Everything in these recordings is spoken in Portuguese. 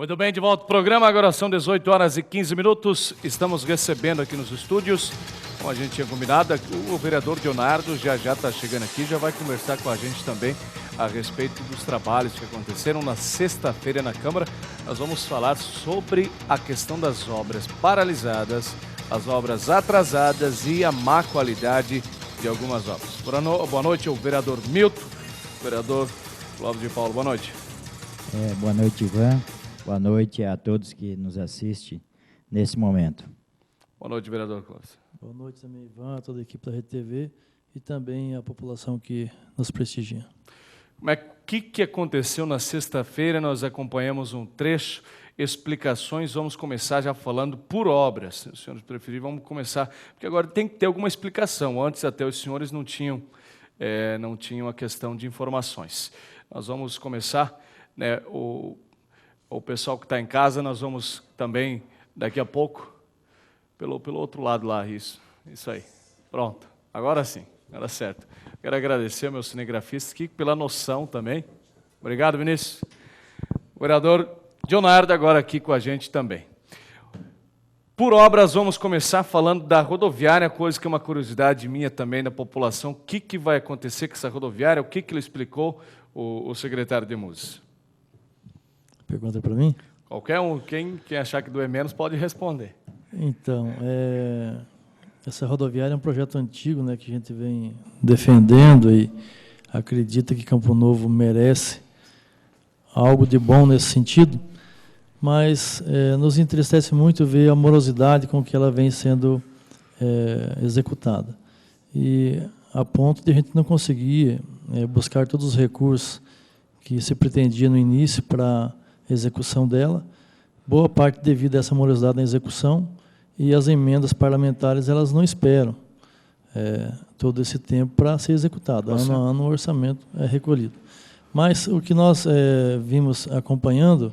Muito bem, de volta ao programa, agora são 18 horas e 15 minutos. Estamos recebendo aqui nos estúdios, como a gente tinha combinado, o vereador Leonardo já está chegando aqui, já vai conversar com a gente também a respeito dos trabalhos que aconteceram na sexta-feira na Câmara. Nós vamos falar sobre a questão das obras paralisadas, as obras atrasadas e a má qualidade de algumas obras. Boa noite ao vereador Milton, vereador Clóvis de Paulo, boa noite. Boa noite, Ivan. Boa noite a todos que nos assistem nesse momento. Boa noite, vereador Clóvis. Boa noite também, Ivan, a toda a equipe da Rede TV e também a população que nos prestigia. O que aconteceu na sexta-feira? Nós acompanhamos um trecho, explicações, vamos começar já falando por obras. Se os senhores preferirem, vamos começar, porque agora tem que ter alguma explicação. Antes até os senhores não tinham a questão de informações. Nós vamos começar, né, o pessoal que está em casa, nós vamos também, daqui a pouco, pelo outro lado lá, isso aí. Pronto, agora sim, agora certo. Quero agradecer ao meu cinegrafista aqui pela noção também. Obrigado, Vinícius. O vereador Leonardo agora aqui com a gente também. Por obras, vamos começar falando da rodoviária, coisa que é uma curiosidade minha também da população. O que vai acontecer com essa rodoviária? O que ele explicou, o secretário de Música? Pergunta para mim? Qualquer um, quem achar que doer menos pode responder. Então, essa rodoviária é um projeto antigo, né, que a gente vem defendendo e acredita que Campo Novo merece algo de bom nesse sentido, mas nos entristece muito ver a morosidade com que ela vem sendo executada. E a ponto de a gente não conseguir buscar todos os recursos que se pretendia no início para execução dela, boa parte devido a essa morosidade na execução, e as emendas parlamentares elas não esperam todo esse tempo para ser executado. Ano a ano o orçamento é recolhido. Mas o que nós vimos acompanhando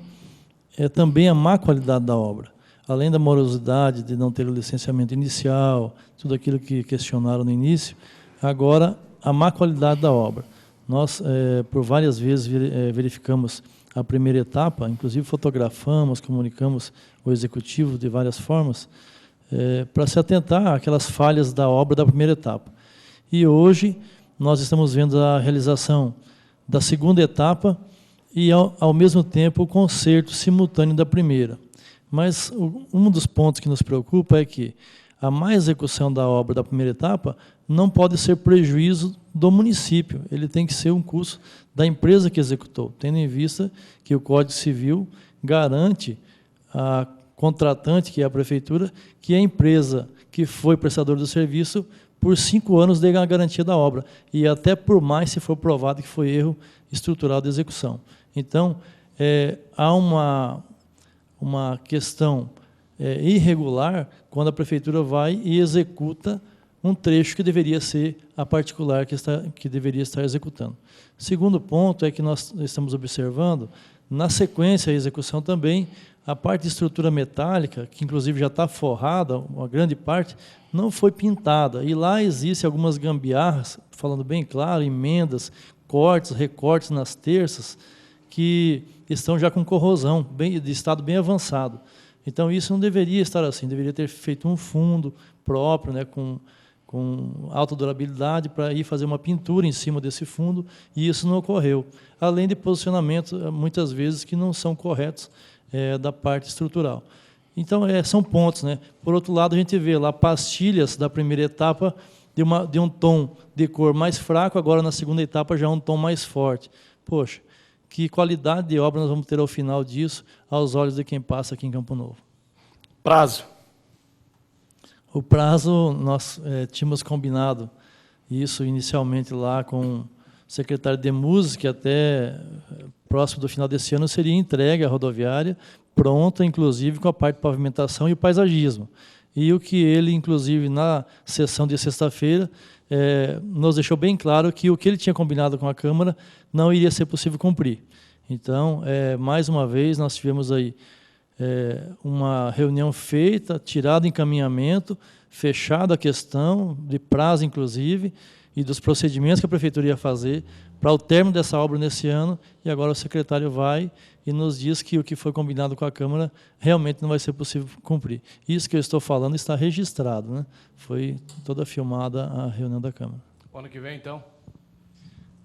é também a má qualidade da obra. Além da morosidade de não ter o licenciamento inicial, tudo aquilo que questionaram no início, agora a má qualidade da obra. Nós, por várias vezes, verificamos a primeira etapa, inclusive fotografamos, comunicamos o executivo de várias formas, para se atentar àquelas falhas da obra da primeira etapa. E hoje nós estamos vendo a realização da segunda etapa e, ao mesmo tempo, o conserto simultâneo da primeira. Mas um dos pontos que nos preocupa é que a má execução da obra da primeira etapa não pode ser prejuízo do município, ele tem que ser um custo da empresa que executou, tendo em vista que o Código Civil garante a contratante, que é a prefeitura, que a empresa que foi prestador do serviço, por 5 anos dê a garantia da obra, e até por mais se for provado que foi erro estrutural de execução. Então, há uma questão irregular quando a prefeitura vai e executa um trecho que deveria ser a particular que deveria estar executando. Segundo ponto é que nós estamos observando, na sequência da execução também, a parte de estrutura metálica, que inclusive já está forrada, uma grande parte, não foi pintada. E lá existem algumas gambiarras, falando bem claro, emendas, cortes, recortes nas terças, que estão já com corrosão, de estado bem avançado. Então, isso não deveria estar assim, deveria ter feito um fundo próprio, né, com alta durabilidade, para ir fazer uma pintura em cima desse fundo, e isso não ocorreu. Além de posicionamentos, muitas vezes, que não são corretos da parte estrutural. Então, são pontos, né? Por outro lado, a gente vê lá pastilhas da primeira etapa de um tom de cor mais fraco, agora na segunda etapa já um tom mais forte. Poxa, que qualidade de obra nós vamos ter ao final disso, aos olhos de quem passa aqui em Campo Novo. Prazo. O prazo, nós tínhamos combinado isso inicialmente lá com o secretário de Música, que até próximo do final desse ano seria entregue a rodoviária, pronta, inclusive, com a parte de pavimentação e o paisagismo. E o que ele, inclusive, na sessão de sexta-feira, nos deixou bem claro que o que ele tinha combinado com a Câmara não iria ser possível cumprir. Então, mais uma vez, nós tivemos aí uma reunião feita, tirado encaminhamento, fechado a questão, de prazo inclusive, e dos procedimentos que a Prefeitura ia fazer para o término dessa obra nesse ano, e agora o secretário vai e nos diz que o que foi combinado com a Câmara realmente não vai ser possível cumprir. Isso que eu estou falando está registrado, né? Foi toda filmada a reunião da Câmara. Ano que vem, então?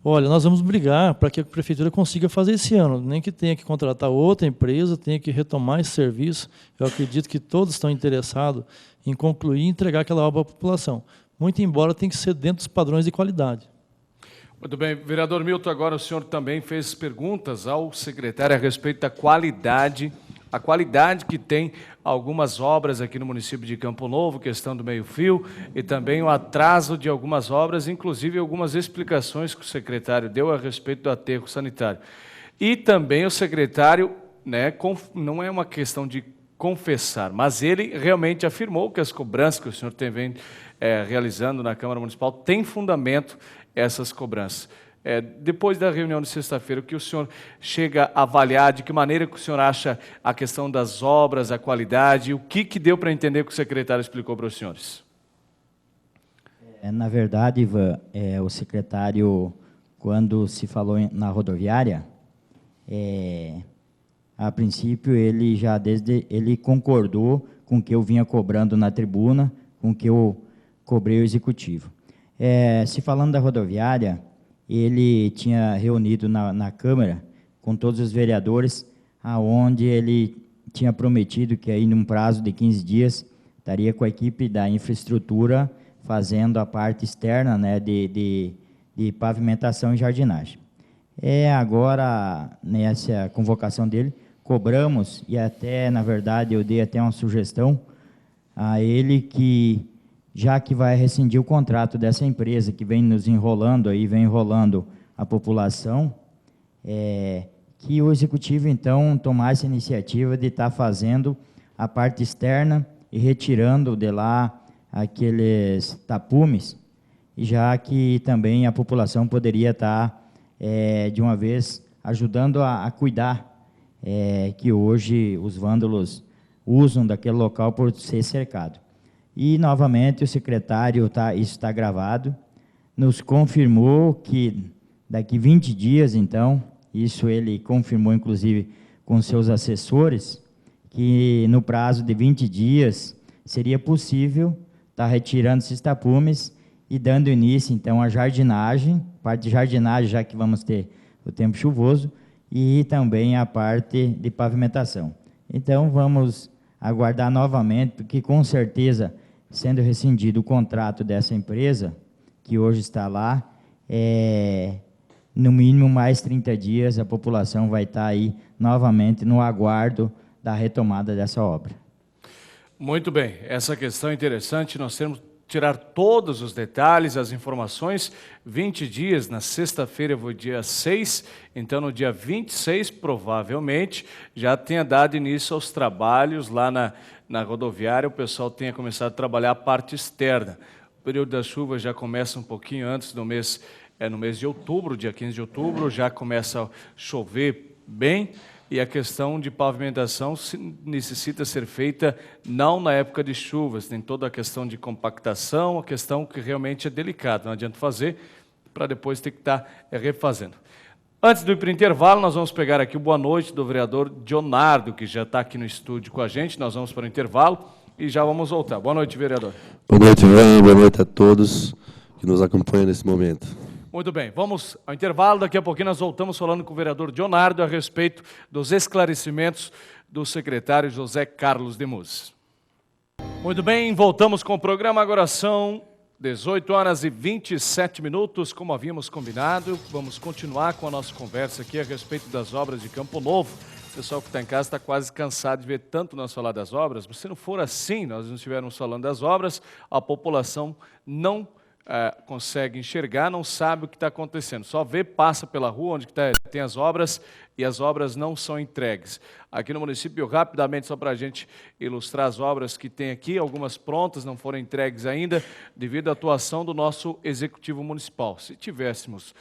Olha, nós vamos brigar para que a Prefeitura consiga fazer esse ano, nem que tenha que contratar outra empresa, tenha que retomar esse serviço. Eu acredito que todos estão interessados em concluir e entregar aquela obra à população. Muito embora tenha que ser dentro dos padrões de qualidade. Muito bem. Vereador Milton, agora o senhor também fez perguntas ao secretário a respeito da qualidade, a qualidade que tem algumas obras aqui no município de Campo Novo, questão do meio-fio, e também o atraso de algumas obras, inclusive algumas explicações que o secretário deu a respeito do aterro sanitário. E também o secretário, né, não é uma questão de confessar, mas ele realmente afirmou que as cobranças que o senhor vem realizando na Câmara Municipal têm fundamento, essas cobranças. Depois da reunião de sexta-feira, o que o senhor chega a avaliar, de que maneira que o senhor acha a questão das obras, a qualidade, o que deu para entender que o secretário explicou para os senhores? Na verdade, Ivan, o secretário, quando se falou na rodoviária, a princípio ele concordou com o que eu vinha cobrando na tribuna, com o que eu cobrei o executivo. Se falando da rodoviária, ele tinha reunido na Câmara com todos os vereadores, aonde ele tinha prometido que aí num prazo de 15 dias estaria com a equipe da infraestrutura fazendo a parte externa, né, de pavimentação e jardinagem. Agora, nessa convocação dele, cobramos, e até, na verdade, eu dei até uma sugestão a ele que, já que vai rescindir o contrato dessa empresa que vem nos enrolando, aí, vem enrolando a população, que o executivo, então, tomasse a iniciativa de estar fazendo a parte externa e retirando de lá aqueles tapumes, já que também a população poderia estar, de uma vez, ajudando a cuidar, que hoje os vândalos usam daquele local por ser cercado. E, novamente, o secretário, isso está gravado, nos confirmou que daqui 20 dias, então, isso ele confirmou, inclusive, com seus assessores, que no prazo de 20 dias seria possível estar retirando esses tapumes e dando início, então, à jardinagem, parte de jardinagem, já que vamos ter o tempo chuvoso, e também a parte de pavimentação. Então, vamos aguardar novamente, porque, com certeza, sendo rescindido o contrato dessa empresa, que hoje está lá, no mínimo mais 30 dias, a população vai estar aí novamente no aguardo da retomada dessa obra. Muito bem, essa questão é interessante, nós temos que tirar todos os detalhes, as informações, 20 dias, na sexta-feira foi dia 6, então no dia 26, provavelmente, já tenha dado início aos trabalhos lá na rodoviária, o pessoal tenha começado a trabalhar a parte externa. O período das chuvas já começa um pouquinho antes do mês, no mês de outubro, dia 15 de outubro, já começa a chover bem, e a questão de pavimentação necessita ser feita não na época de chuvas, tem toda a questão de compactação, a questão que realmente é delicada, não adianta fazer para depois ter que estar refazendo. Antes do ir para o intervalo, nós vamos pegar aqui o boa noite do vereador Dionardo, que já está aqui no estúdio com a gente, nós vamos para o intervalo e já vamos voltar. Boa noite, vereador. Boa noite, Ivan, boa noite a todos que nos acompanham nesse momento. Muito bem, vamos ao intervalo, daqui a pouquinho nós voltamos falando com o vereador Dionardo a respeito dos esclarecimentos do secretário José Carlos de Musi. Muito bem, voltamos com o programa, agora são 18 horas e 27 minutos, como havíamos combinado, vamos continuar com a nossa conversa aqui a respeito das obras de Campo Novo. O pessoal que está em casa está quase cansado de ver tanto nós falar das obras, mas se não for assim, nós não estivermos falando das obras, a população não consegue enxergar, não sabe o que está acontecendo. Só vê, passa pela rua onde tem as obras e as obras não são entregues. Aqui no município, rapidamente, só para a gente ilustrar as obras que tem aqui, algumas prontas, não foram entregues ainda, devido à atuação do nosso Executivo Municipal. Se tivéssemos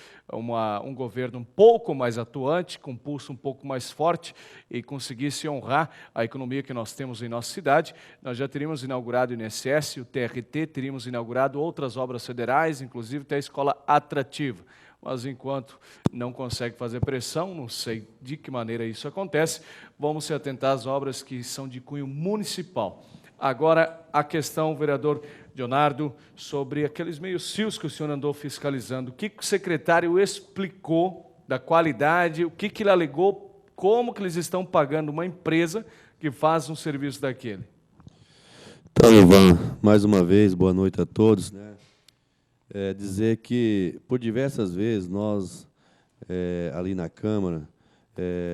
um governo um pouco mais atuante, com pulso um pouco mais forte e conseguisse honrar a economia que nós temos em nossa cidade, nós já teríamos inaugurado o INSS, o TRT, teríamos inaugurado outras obras federais, inclusive até a escola atrativa. Mas enquanto não consegue fazer pressão, não sei de que maneira isso acontece, vamos se atentar às obras que são de cunho municipal. Agora, a questão, vereador Leonardo, sobre aqueles meios-fios que o senhor andou fiscalizando. O que o secretário explicou da qualidade, o que ele alegou, como que eles estão pagando uma empresa que faz um serviço daquele? Então, Ivan, mais uma vez, boa noite a todos, né? Dizer que, por diversas vezes, nós, ali na Câmara,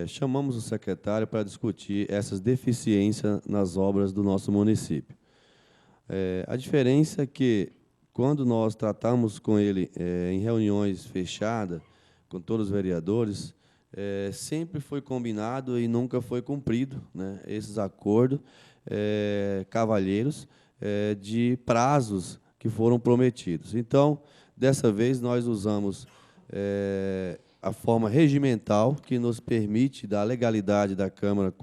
chamamos o secretário para discutir essas deficiências nas obras do nosso município. A diferença é que, quando nós tratamos com ele em reuniões fechadas, com todos os vereadores, sempre foi combinado e nunca foi cumprido, né, esses acordos cavalheiros de prazos que foram prometidos. Então, dessa vez, nós usamos a forma regimental que nos permite da legalidade da Câmara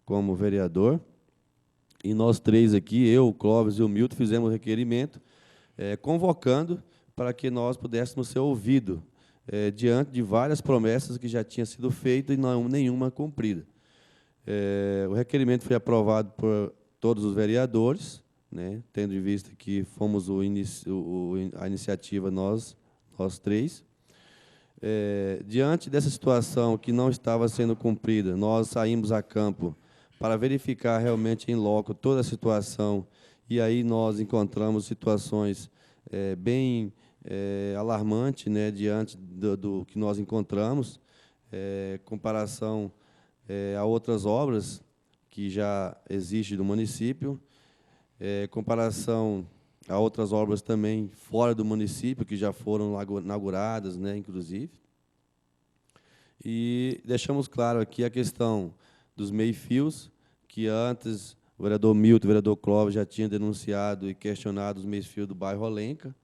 como vereador. E nós três aqui, eu, o Clóvis e o Milton, fizemos o requerimento, convocando para que nós pudéssemos ser ouvidos diante de várias promessas que já tinham sido feitas e nenhuma cumprida. O requerimento foi aprovado por todos os vereadores, né, tendo em vista que fomos a iniciativa nós três. Diante dessa situação que não estava sendo cumprida, nós saímos a campo para verificar realmente em loco toda a situação, e aí nós encontramos situações bem alarmantes, né, diante do que nós encontramos, comparação a outras obras que já existem no município, comparação a outras obras também fora do município, que já foram inauguradas, né, inclusive. E deixamos claro aqui a questão dos meio-fios, que antes o vereador Milton e o vereador Clóvis já tinham denunciado e questionado os meio-fios do bairro Olenca.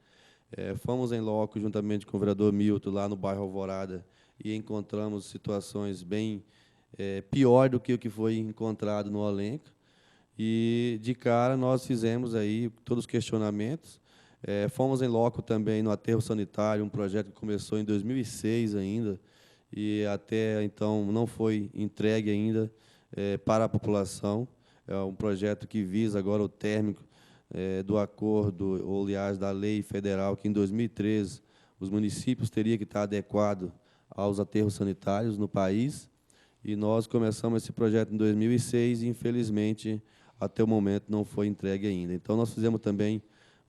Fomos em loco, juntamente com o vereador Milton, lá no bairro Alvorada, e encontramos situações bem pior do que o que foi encontrado no Olenca. E, de cara, nós fizemos aí todos os questionamentos. Fomos em loco também no aterro sanitário, um projeto que começou em 2006 ainda, e até então não foi entregue ainda para a população. É um projeto que visa agora o término do acordo, ou, aliás, da lei federal, que em 2013 os municípios teriam que estar adequados aos aterros sanitários no país. E nós começamos esse projeto em 2006 e, infelizmente, até o momento não foi entregue ainda. Então, nós fizemos também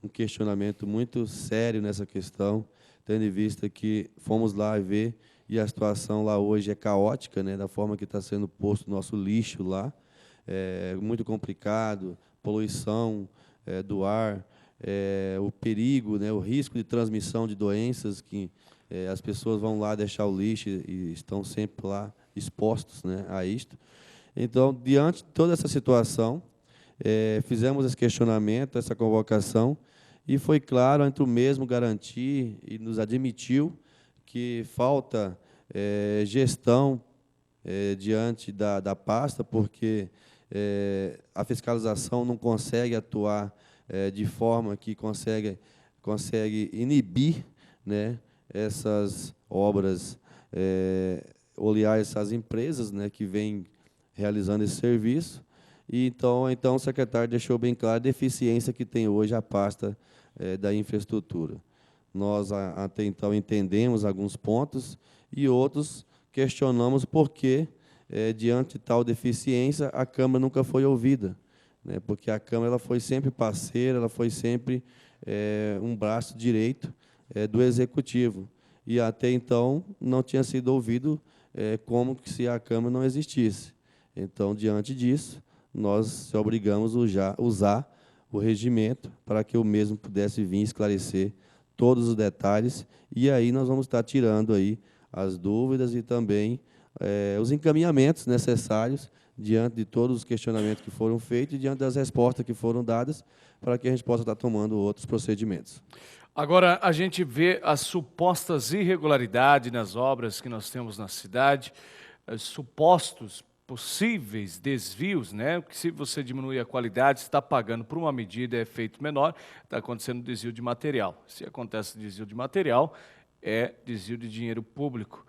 um questionamento muito sério nessa questão, tendo em vista que fomos lá ver, e a situação lá hoje é caótica, né, da forma que está sendo posto o nosso lixo lá, muito complicado, poluição do ar, o perigo, né, o risco de transmissão de doenças, que as pessoas vão lá deixar o lixo e estão sempre lá expostos, né, a isto. Então, diante de toda essa situação, fizemos esse questionamento, essa convocação, e foi claro, entre o mesmo garantir e nos admitiu que falta gestão diante da pasta, porque a fiscalização não consegue atuar de forma que consegue inibir, né, essas obras, olhar essas empresas, né, que vêm realizando esse serviço. E então o secretário deixou bem claro a deficiência que tem hoje a pasta da infraestrutura. Nós, até então, entendemos alguns pontos e outros questionamos por que, diante de tal deficiência, a Câmara nunca foi ouvida, né? Porque a Câmara ela foi sempre parceira, ela foi sempre um braço direito do Executivo. E, até então, não tinha sido ouvido como se a Câmara não existisse. Então, diante disso, nós se obrigamos a usar o regimento para que o mesmo pudesse vir esclarecer todos os detalhes, e aí nós vamos estar tirando aí as dúvidas e também os encaminhamentos necessários diante de todos os questionamentos que foram feitos e diante das respostas que foram dadas, para que a gente possa estar tomando outros procedimentos. Agora, a gente vê as supostas irregularidades nas obras que nós temos na cidade, supostos possíveis desvios, né? Que se você diminuir a qualidade, você está pagando por uma medida, é efeito menor, está acontecendo desvio de material. Se acontece desvio de material, é desvio de dinheiro público.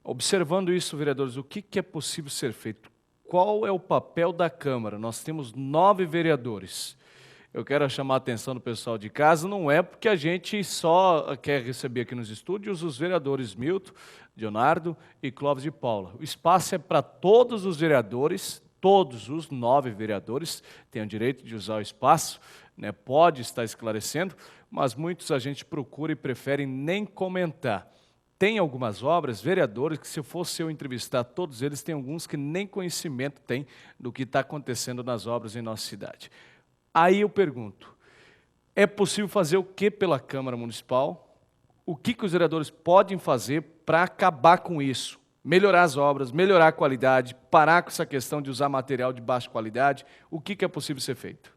Observando isso, vereadores, o que é possível ser feito? Qual é o papel da Câmara? Nós temos 9 vereadores. Eu quero chamar a atenção do pessoal de casa, não é porque a gente só quer receber aqui nos estúdios os vereadores Milton, Leonardo e Clóvis de Paula. O espaço é para todos os vereadores, todos os 9 vereadores têm o direito de usar o espaço, né? Pode estar esclarecendo, mas muitos a gente procura e preferem nem comentar. Tem algumas obras, vereadores, que se fosse eu entrevistar todos eles, tem alguns que nem conhecimento têm do que está acontecendo nas obras em nossa cidade. Aí eu pergunto, é possível fazer o que pela Câmara Municipal? O que os vereadores podem fazer para acabar com isso? Melhorar as obras, melhorar a qualidade, parar com essa questão de usar material de baixa qualidade? O que é possível ser feito?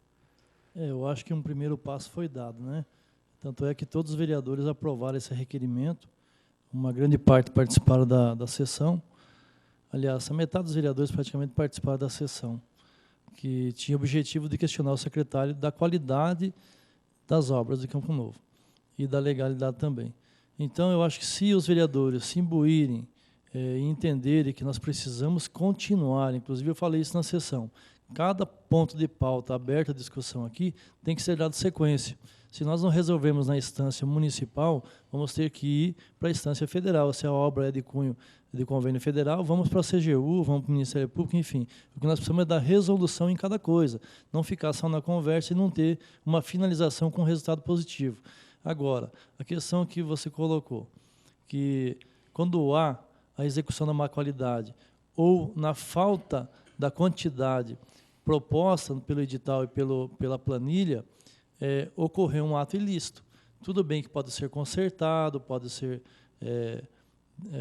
Eu acho que um primeiro passo foi dado, né? Tanto é que todos os vereadores aprovaram esse requerimento, uma grande parte participaram da sessão. Aliás, a metade dos vereadores praticamente participaram da sessão, que tinha o objetivo de questionar o secretário da qualidade das obras de Campo Novo e da legalidade também. Então, eu acho que se os vereadores se imbuírem e entenderem que nós precisamos continuar, inclusive eu falei isso na sessão, cada ponto de pauta aberta à discussão aqui tem que ser dado sequência. Se nós não resolvermos na instância municipal, vamos ter que ir para a instância federal. Se a obra é de cunho de convênio federal, vamos para a CGU, vamos para o Ministério Público, enfim. O que nós precisamos é dar resolução em cada coisa, não ficar só na conversa e não ter uma finalização com resultado positivo. Agora, a questão que você colocou, que quando há a execução da má qualidade ou na falta da quantidade proposta pelo edital e pela planilha, ocorreu um ato ilícito. Tudo bem que pode ser consertado, pode ser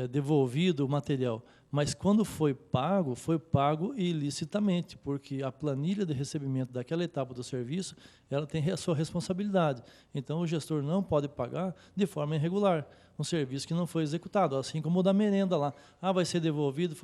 devolvido o material, mas quando foi pago ilicitamente, porque a planilha de recebimento daquela etapa do serviço, ela tem a sua responsabilidade. Então, o gestor não pode pagar de forma irregular um serviço que não foi executado, assim como o da merenda lá. Vai ser devolvido,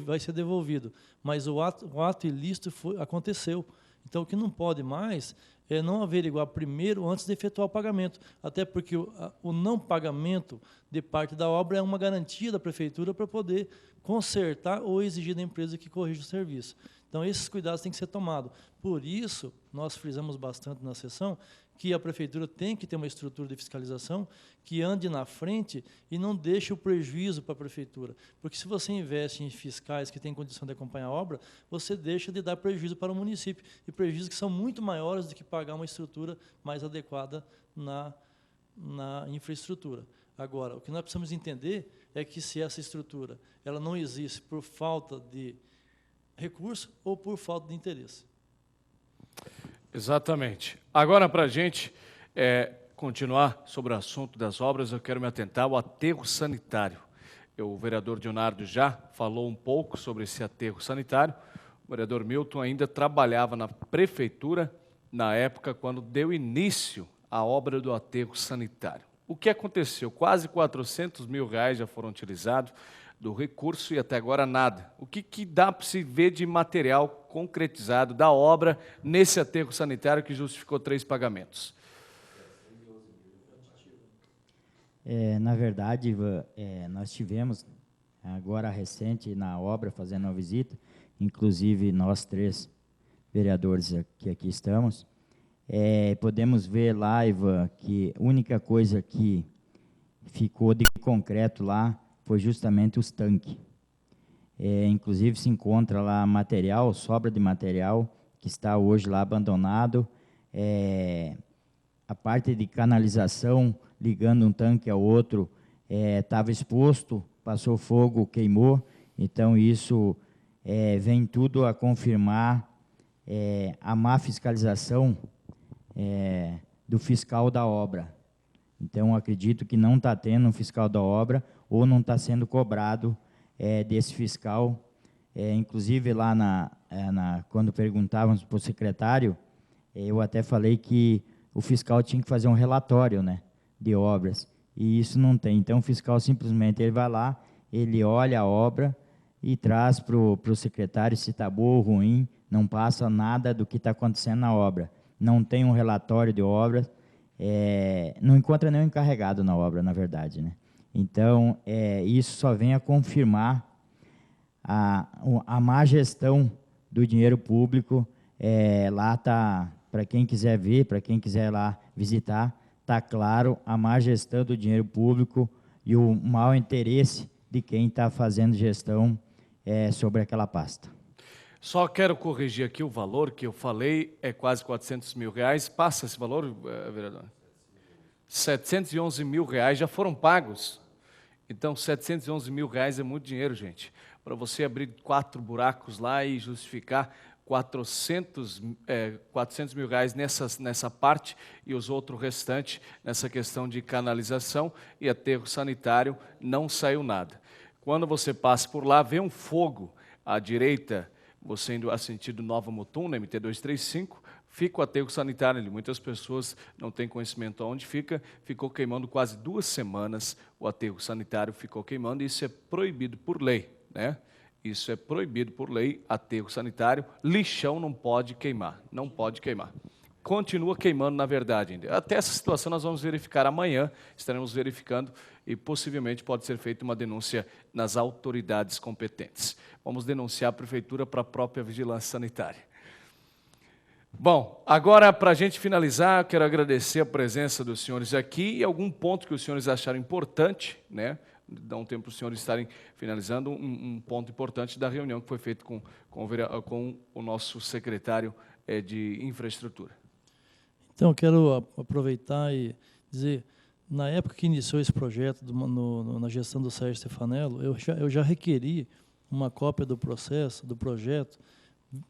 vai ser devolvido, mas o ato ilícito aconteceu. Então, o que não pode mais é não averiguar primeiro antes de efetuar o pagamento, até porque o não pagamento de parte da obra é uma garantia da prefeitura para poder consertar ou exigir da empresa que corrija o serviço. Então, esses cuidados têm que ser tomados. Por isso, nós frisamos bastante na sessão que a prefeitura tem que ter uma estrutura de fiscalização que ande na frente e não deixe o prejuízo para a prefeitura. Porque se você investe em fiscais que têm condição de acompanhar a obra, você deixa de dar prejuízo para o município. E prejuízos que são muito maiores do que pagar uma estrutura mais adequada na infraestrutura. Agora, o que nós precisamos entender é que se essa estrutura ela não existe por falta de recurso ou por falta de interesse. Exatamente. Agora, para a gente continuar sobre o assunto das obras, eu quero me atentar ao aterro sanitário. O vereador Leonardo já falou um pouco sobre esse aterro sanitário. O vereador Milton ainda trabalhava na prefeitura na época quando deu início à obra do aterro sanitário. O que aconteceu? Quase R$400 mil já foram utilizados do recurso e até agora nada. O que dá para se ver de material concretizado da obra nesse aterro sanitário que justificou 3 pagamentos? Na verdade, nós tivemos, agora recente, na obra, fazendo uma visita, inclusive nós 3 vereadores que aqui estamos, podemos ver lá, Ivan, que a única coisa que ficou de concreto lá foi justamente os tanques. Inclusive se encontra lá material, sobra de material, que está hoje lá abandonado. A parte de canalização, ligando um tanque ao outro, estava exposto, passou fogo, queimou. Então, isso vem tudo a confirmar a má fiscalização do fiscal da obra. Então, acredito que não está tendo um fiscal da obra ou não está sendo cobrado desse fiscal. Inclusive, lá quando perguntávamos para o secretário, eu até falei que o fiscal tinha que fazer um relatório, né, de obras, e isso não tem. Então, o fiscal simplesmente ele vai lá, ele olha a obra e traz para o secretário se está boa ou ruim, não passa nada do que está acontecendo na obra. Não tem um relatório de obras, não encontra nenhum encarregado na obra, na verdade, né? Então, isso só vem a confirmar a má gestão do dinheiro público. Lá está, para quem quiser ver, para quem quiser lá visitar, está claro a má gestão do dinheiro público e o mau interesse de quem está fazendo gestão sobre aquela pasta. Só quero corrigir aqui o valor que eu falei, é quase R$400 mil. Passa esse valor, vereador? R$711 mil já foram pagos. Então, R$711 mil é muito dinheiro, gente. Para você abrir 4 buracos lá e justificar R$400 mil nessa parte e os outros restantes nessa questão de canalização e aterro sanitário, não saiu nada. Quando você passa por lá, vê um fogo à direita, você indo a sentido Nova Mutum, na MT-235, fica o aterro sanitário ali. Muitas pessoas não têm conhecimento onde fica, ficou queimando quase 2 semanas, o aterro sanitário ficou queimando, e isso é proibido por lei, né? Isso é proibido por lei, aterro sanitário, lixão não pode queimar, não pode queimar. Continua queimando, na verdade, ainda. Até essa situação nós vamos verificar amanhã, estaremos verificando e possivelmente pode ser feita uma denúncia nas autoridades competentes. Vamos denunciar a prefeitura para a própria vigilância sanitária. Bom, agora para a gente finalizar, eu quero agradecer a presença dos senhores aqui e algum ponto que os senhores acharam importante, né? Dá um tempo para os senhores estarem finalizando um ponto importante da reunião que foi feita com o nosso secretário de infraestrutura. Então, eu quero aproveitar e dizer, na época que iniciou esse projeto na gestão do Sérgio Stefanello, eu já requeri uma cópia do processo, do projeto,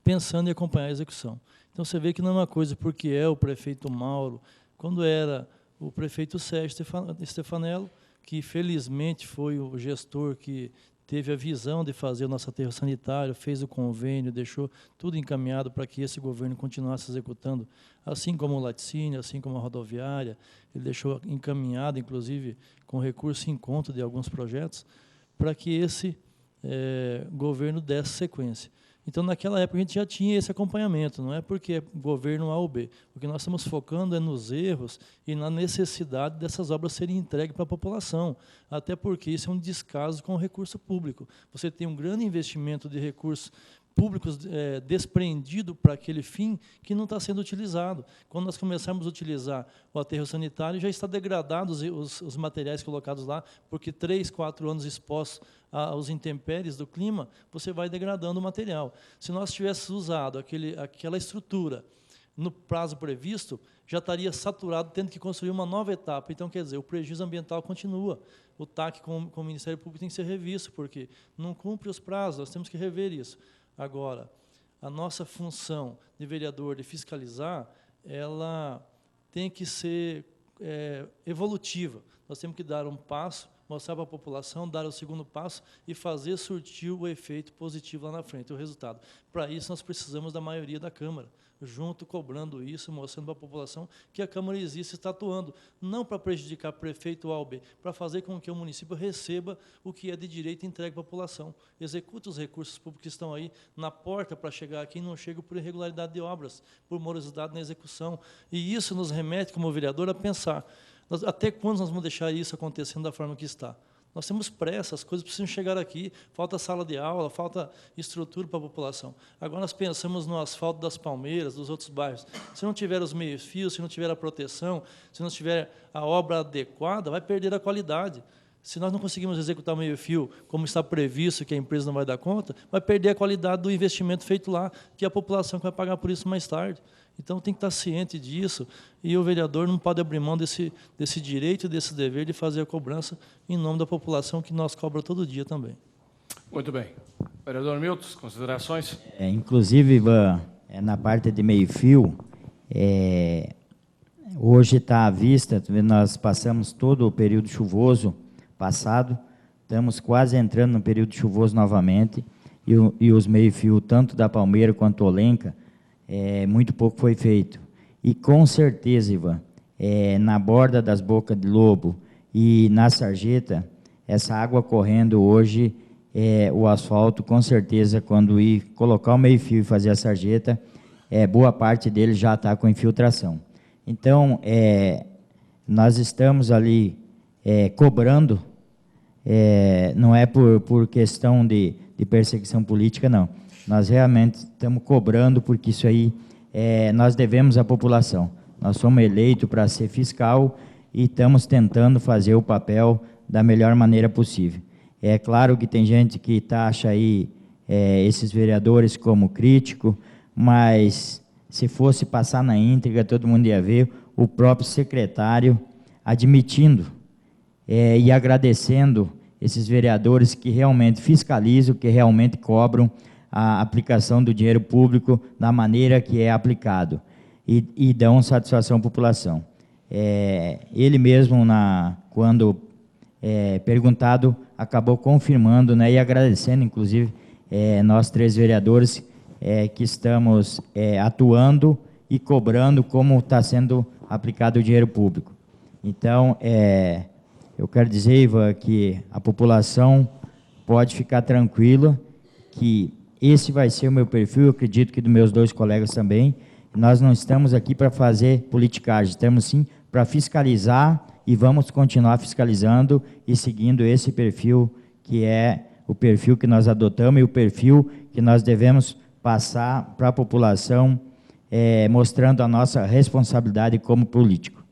pensando em acompanhar a execução. Então, você vê que não é uma coisa porque é o prefeito Mauro, quando era o prefeito Sérgio Stefanello, que felizmente foi o gestor que teve a visão de fazer o nosso aterro sanitário, fez o convênio, deixou tudo encaminhado para que esse governo continuasse executando, assim como o laticínio, assim como a rodoviária, ele deixou encaminhado, inclusive, com recurso em conta de alguns projetos, para que esse governo desse sequência. Então, naquela época, a gente já tinha esse acompanhamento, não é porque é governo A ou B. O que nós estamos focando é nos erros e na necessidade dessas obras serem entregues para a população, até porque isso é um descaso com o recurso público. Você tem um grande investimento de recursos públicos desprendido para aquele fim que não está sendo utilizado. Quando nós começarmos a utilizar o aterro sanitário, já está degradado os materiais colocados lá, porque 3, 4 anos expostos aos intempéries do clima, você vai degradando o material. Se nós tivéssemos usado aquela estrutura no prazo previsto, já estaria saturado, tendo que construir uma nova etapa. Então, quer dizer, o prejuízo ambiental continua. O TAC com o Ministério Público tem que ser revisto, porque não cumpre os prazos, nós temos que rever isso. Agora, a nossa função de vereador de fiscalizar, ela tem que ser evolutiva. Nós temos que dar um passo, mostrar para a população, dar o segundo passo e fazer surtir o efeito positivo lá na frente, o resultado. Para isso, nós precisamos da maioria da Câmara, junto, cobrando isso, mostrando para a população que a Câmara existe e está atuando, não para prejudicar prefeito A ou B, para fazer com que o município receba o que é de direito e entregue para a população. Executa os recursos públicos que estão aí na porta para chegar aqui e não chegam por irregularidade de obras, por morosidade na execução. E isso nos remete, como vereador, a pensar, até quando nós vamos deixar isso acontecendo da forma que está? Nós temos pressa, as coisas precisam chegar aqui, falta sala de aula, falta estrutura para a população. Agora nós pensamos no asfalto das Palmeiras, dos outros bairros. Se não tiver os meios-fios, se não tiver a proteção, se não tiver a obra adequada, vai perder a qualidade. Se nós não conseguimos executar o meio-fio como está previsto, que a empresa não vai dar conta, vai perder a qualidade do investimento feito lá, que a população vai pagar por isso mais tarde. Então, tem que estar ciente disso, e o vereador não pode abrir mão desse direito e desse dever de fazer a cobrança em nome da população, que nós cobra todo dia também. Muito bem. Vereador Milton, considerações? Inclusive, Ivan, na parte de meio-fio, hoje está à vista, nós passamos todo o período chuvoso passado estamos quase entrando no período chuvoso novamente, e os meio-fio, tanto da Palmeira quanto Olenca, muito pouco foi feito. E com certeza, Ivan, na borda das Bocas de Lobo e na Sarjeta, essa água correndo hoje, o asfalto, com certeza, quando ir colocar o meio-fio e fazer a sarjeta, boa parte dele já está com infiltração. Então, nós estamos ali cobrando, não é por questão de perseguição política, não. Nós realmente estamos cobrando, porque isso aí nós devemos à população. Nós somos eleitos para ser fiscal e estamos tentando fazer o papel da melhor maneira possível. É claro que tem gente que taxa aí esses vereadores como crítico, mas se fosse passar na íntegra, todo mundo ia ver o próprio secretário admitindo e agradecendo esses vereadores que realmente fiscalizam, que realmente cobram a aplicação do dinheiro público da maneira que é aplicado e dão satisfação à população. Ele mesmo, quando perguntado, acabou confirmando, né, e agradecendo, inclusive, nós 3 vereadores que estamos atuando e cobrando como está sendo aplicado o dinheiro público. Então, eu quero dizer, Ivan, que a população pode ficar tranquila, que esse vai ser o meu perfil, eu acredito que dos meus 2 colegas também. Nós não estamos aqui para fazer politicagem, estamos sim para fiscalizar, e vamos continuar fiscalizando e seguindo esse perfil, que é o perfil que nós adotamos e o perfil que nós devemos passar para a população, mostrando a nossa responsabilidade como político.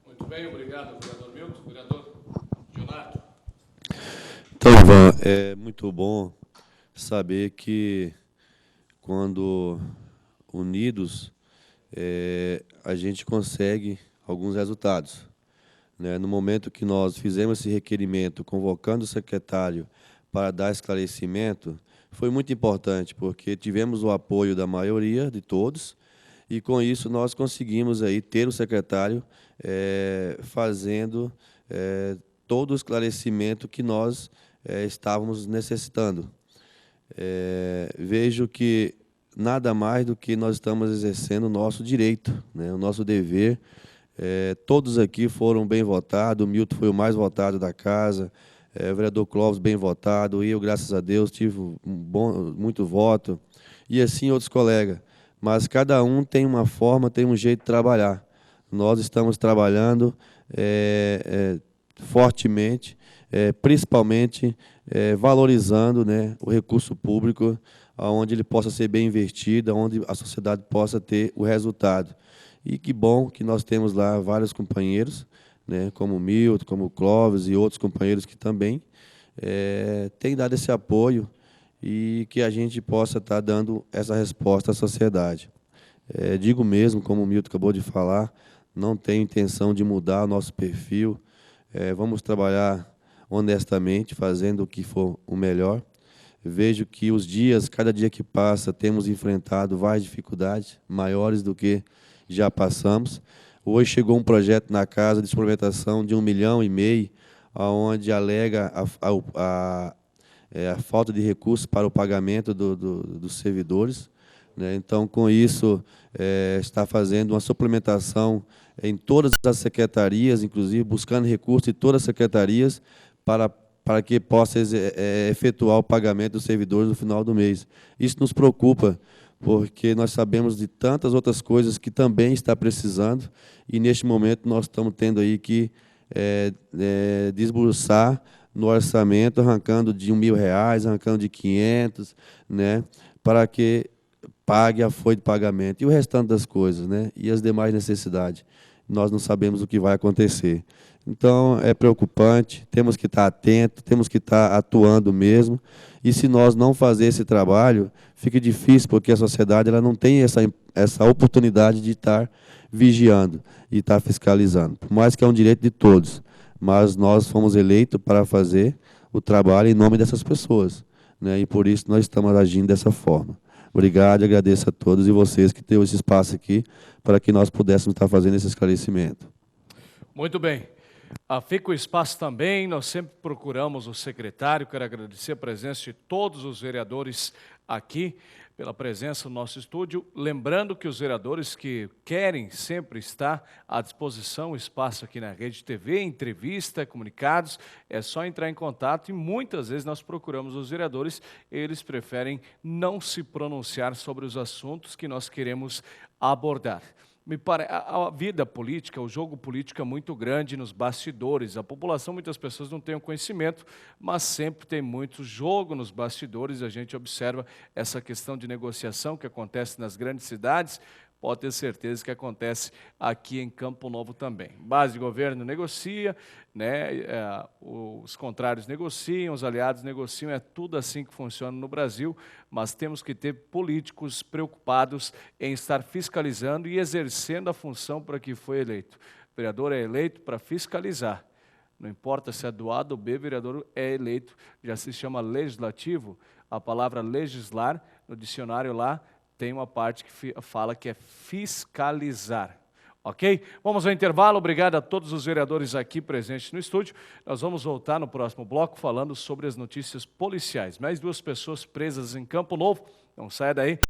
Muito bem, obrigado, vereador Milton. Vereador Gilnato. Então, Ivan, é muito bom saber que, quando unidos, a gente consegue alguns resultados. No momento que nós fizemos esse requerimento, convocando o secretário para dar esclarecimento, foi muito importante, porque tivemos o apoio da maioria, de todos, e com isso nós conseguimos aí ter o secretário fazendo todo o esclarecimento que nós estávamos necessitando. Vejo que nada mais do que nós estamos exercendo o nosso direito, né, o nosso dever. Todos aqui foram bem votados, o Milton foi o mais votado da casa, o vereador Clóvis bem votado, eu, graças a Deus, tive muito voto, e assim outros colegas. Mas cada um tem uma forma, tem um jeito de trabalhar. Nós estamos trabalhando fortemente, principalmente valorizando, né, o recurso público, onde ele possa ser bem investido, onde a sociedade possa ter o resultado. E que bom que nós temos lá vários companheiros, né, como o Milton, como o Clóvis e outros companheiros que também têm dado esse apoio, e que a gente possa estar dando essa resposta à sociedade. Digo mesmo, como o Milton acabou de falar, não tenho intenção de mudar o nosso perfil, vamos trabalhar honestamente, fazendo o que for o melhor. Vejo que cada dia que passa, temos enfrentado várias dificuldades, maiores do que já passamos. Hoje chegou um projeto na casa de suplementação de 1,5 milhão, onde alega a falta de recursos para o pagamento dos servidores, né? Então, com isso, está fazendo uma suplementação em todas as secretarias, inclusive buscando recursos em todas as secretarias para que possa efetuar o pagamento dos servidores no final do mês. Isso nos preocupa, porque nós sabemos de tantas outras coisas que também está precisando, e neste momento nós estamos tendo aí que desbursar no orçamento, arrancando de R$1.000, arrancando de 500, né, para que pague a folha de pagamento, e o restante das coisas, né, e as demais necessidades. Nós não sabemos o que vai acontecer. Então, é preocupante, temos que estar atentos, temos que estar atuando mesmo, e se nós não fazer esse trabalho, fica difícil, porque a sociedade ela não tem essa oportunidade de estar vigiando e estar fiscalizando, por mais que é um direito de todos, mas nós fomos eleitos para fazer o trabalho em nome dessas pessoas, né, e por isso nós estamos agindo dessa forma. Obrigado, agradeço a todos e vocês que têm esse espaço aqui, para que nós pudéssemos estar fazendo esse esclarecimento. Muito bem. Fica o espaço também, nós sempre procuramos o secretário, quero agradecer a presença de todos os vereadores aqui, pela presença no nosso estúdio, lembrando que os vereadores que querem sempre estar à disposição, o espaço aqui na Rede TV, entrevista, comunicados, é só entrar em contato e muitas vezes nós procuramos os vereadores, eles preferem não se pronunciar sobre os assuntos que nós queremos abordar. A vida política, o jogo político é muito grande nos bastidores. A população, muitas pessoas não têm o conhecimento, mas sempre tem muito jogo nos bastidores. A gente observa essa questão de negociação que acontece nas grandes cidades, pode ter certeza que acontece aqui em Campo Novo também. Base de governo negocia, né? Os contrários negociam, os aliados negociam, é tudo assim que funciona no Brasil, mas temos que ter políticos preocupados em estar fiscalizando e exercendo a função para que foi eleito. O vereador é eleito para fiscalizar. Não importa se é do A ou do B, o vereador é eleito, já se chama legislativo. A palavra legislar, no dicionário lá, tem uma parte que fala que é fiscalizar. Ok? Vamos ao intervalo. Obrigado a todos os vereadores aqui presentes no estúdio. Nós vamos voltar no próximo bloco falando sobre as notícias policiais. Mais 2 pessoas presas em Campo Novo. Não saia daí.